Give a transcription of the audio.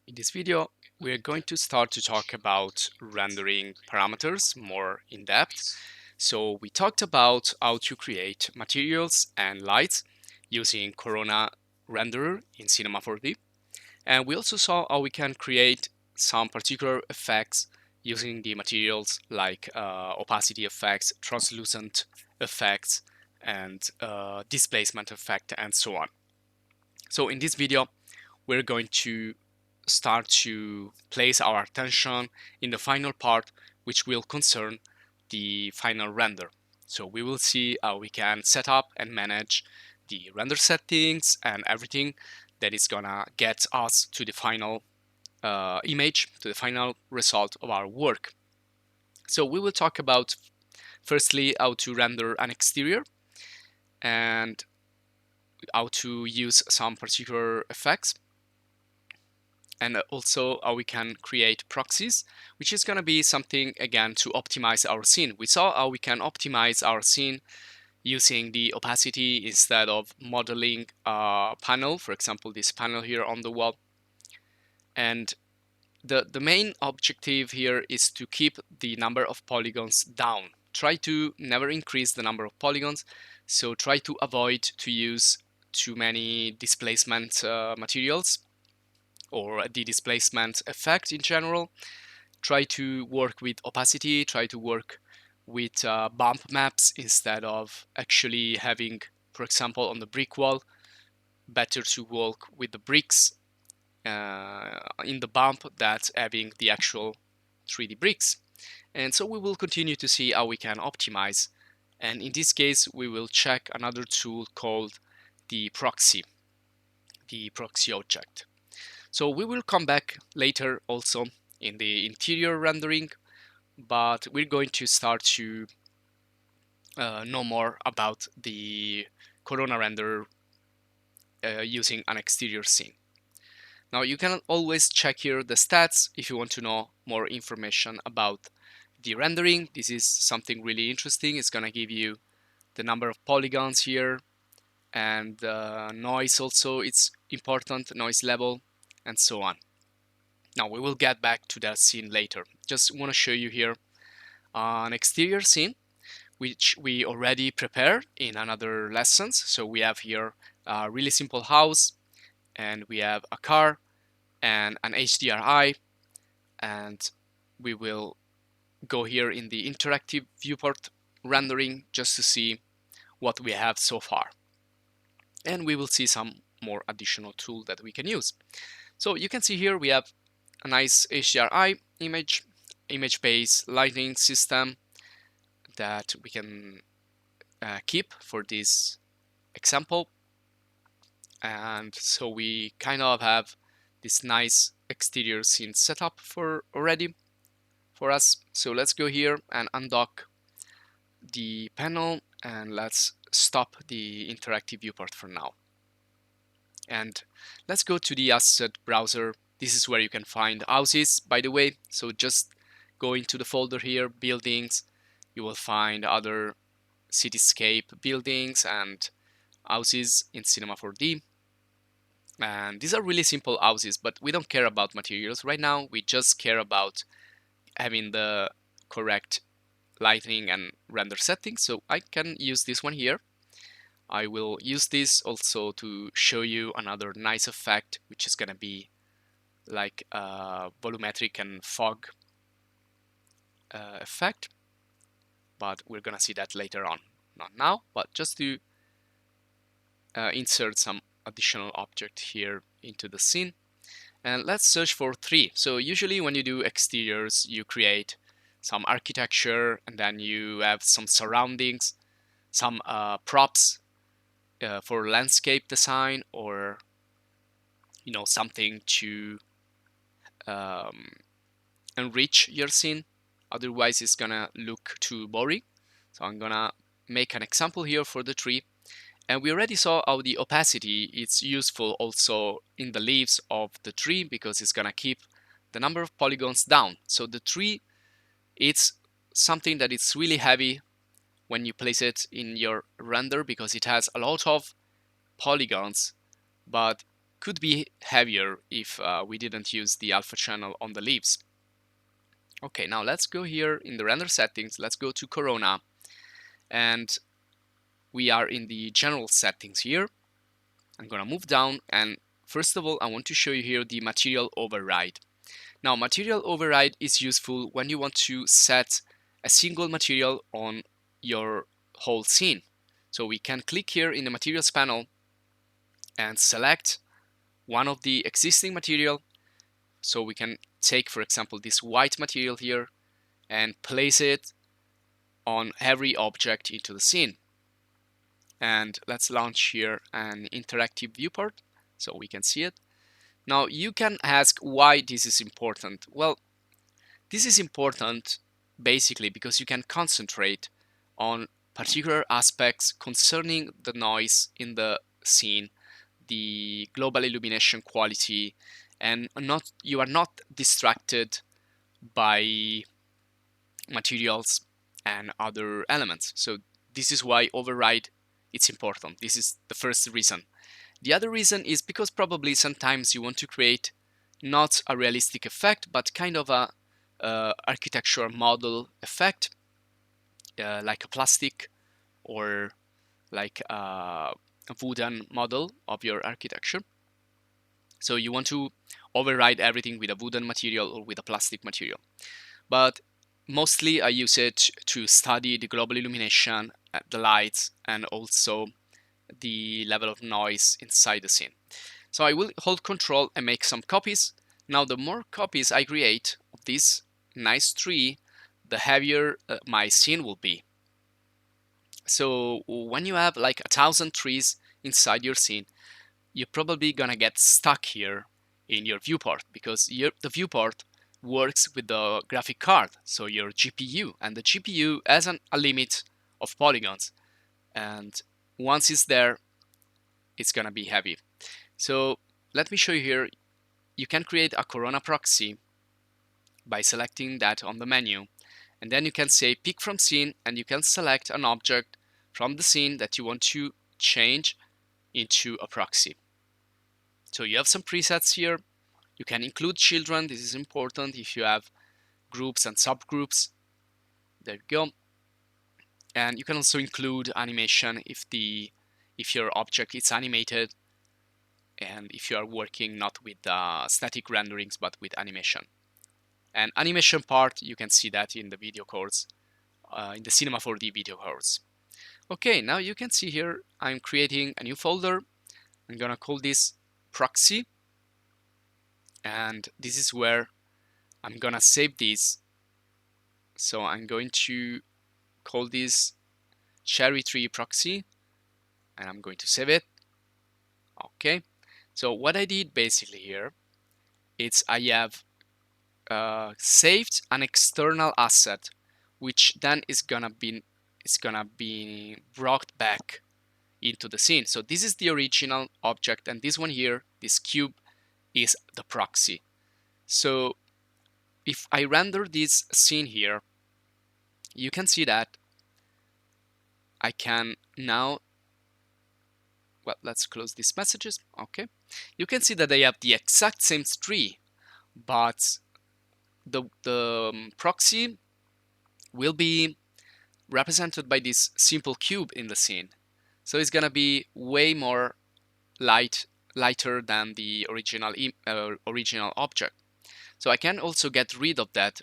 In this video, we're going to start to talk about rendering parameters more in depth. So we talked about how to create materials and lights using Corona Renderer in Cinema 4D. And we also saw how we can create some particular effects using the materials like opacity effects, translucent effects, and displacement effect, and so on. So in this video, we're going to start to place our attention in the final part, which will concern the final render. So we will see how we can set up and manage the render settings and everything that is gonna get us to the final image, to the final result of our work. So we will talk about firstly how to render an exterior and how to use some particular effects, and also how we can create proxies, which is going to be something again to optimize our scene. We saw how we can optimize our scene using the opacity instead of modeling a panel, for example this panel here on the wall. And the main objective here is to keep the number of polygons down. Try to never increase the number of polygons, so try to avoid to use too many displacement materials or the displacement effect in general. Try to work with opacity, try to work with bump maps instead of actually having, for example, on the brick wall, better to work with the bricks in the bump than having the actual 3D bricks. And so we will continue to see how we can optimize. And in this case, we will check another tool called the Proxy object. So we will come back later also in the interior rendering, but we're going to start to know more about the Corona render using an exterior scene. Now you can always check here the stats if you want to know more information about the rendering. This is something really interesting. It's gonna give you the number of polygons here, and noise also, it's important, noise level, and so on. Now we will get back to that scene later. Just want to show you here an exterior scene which we already prepared in another lessons. So we have here a really simple house, and we have a car and an HDRI, and we will go here in the interactive viewport rendering just to see what we have so far. And we will see some more additional tool that we can use. So you can see here we have a nice HDRI image-based lighting system that we can keep for this example. And so we kind of have this nice exterior scene setup for already for us. So let's go here and undock the panel, and let's stop the interactive viewport for now. And let's go to the asset browser. This is where you can find houses, by the way. So just go into the folder here, buildings. You will find other cityscape buildings and houses in Cinema 4D. And these are really simple houses, but we don't care about materials right now. We just care about having the correct lighting and render settings. So I can use this one here. I will use this also to show you another nice effect, which is going to be like a volumetric and fog effect, but we're going to see that later on. Not now, but just to insert some additional object here into the scene. And let's search for 3. So usually when you do exteriors, you create some architecture, and then you have some surroundings, some props for landscape design, or something to enrich your scene. Otherwise it's gonna look too boring. So I'm gonna make an example here for the tree, and we already saw how the opacity is useful also in the leaves of the tree, because it's gonna keep the number of polygons down. So the tree, it's something that is really heavy when you place it in your render, because it has a lot of polygons, but could be heavier if we didn't use the alpha channel on the leaves. Okay, now let's go here in the render settings. Let's go to Corona, and we are in the general settings here. I'm gonna move down, and first of all, I want to show you here the material override. Now, material override is useful when you want to set a single material on your whole scene. So we can click here in the materials panel and select one of the existing material. So we can take, for example, this white material here and place it on every object into the scene. And let's launch here an interactive viewport so we can see it. Now you can ask why this is important. Well, this is important basically because you can concentrate on particular aspects concerning the noise in the scene, the global illumination quality, and you are not distracted by materials and other elements. So this is why override it's important. This is the first reason. The other reason is because probably sometimes you want to create not a realistic effect, but kind of a architectural model effect, like a plastic or like a wooden model of your architecture. So you want to override everything with a wooden material or with a plastic material. But mostly I use it to study the global illumination, the lights, and also the level of noise inside the scene. So I will hold Control and make some copies. Now the more copies I create of this nice tree, the heavier my scene will be. So when you have like 1,000 trees inside your scene, you're probably gonna get stuck here in your viewport because the viewport works with the graphic card, so your GPU, and the GPU has a limit of polygons, and once it's there, it's gonna be heavy. So let me show you here. You can create a Corona proxy by selecting that on the menu, and then you can say pick from scene, and you can select an object from the scene that you want to change into a proxy. So you have some presets here. You can include children. This is important if you have groups and subgroups. There you go. And you can also include animation if your object is animated, and if you are working not with static renderings but with animation. And animation part, you can see that in the video course, in the Cinema 4D video course. Okay, now you can see here I'm creating a new folder. I'm gonna call this Proxy, and this is where I'm gonna save this. So I'm going to call this Cherry Tree Proxy, and I'm going to save it. Okay, so what I did basically here is I have saved an external asset, which then is gonna be brought back into the scene. So this is the original object, and this one here, this cube, is the proxy. So if I render this scene here, you can see that I can now, well, let's close these messages. Okay, you can see that I have the exact same tree, but the proxy will be represented by this simple cube in the scene. So it's gonna be way more lighter than the original object. So I can also get rid of that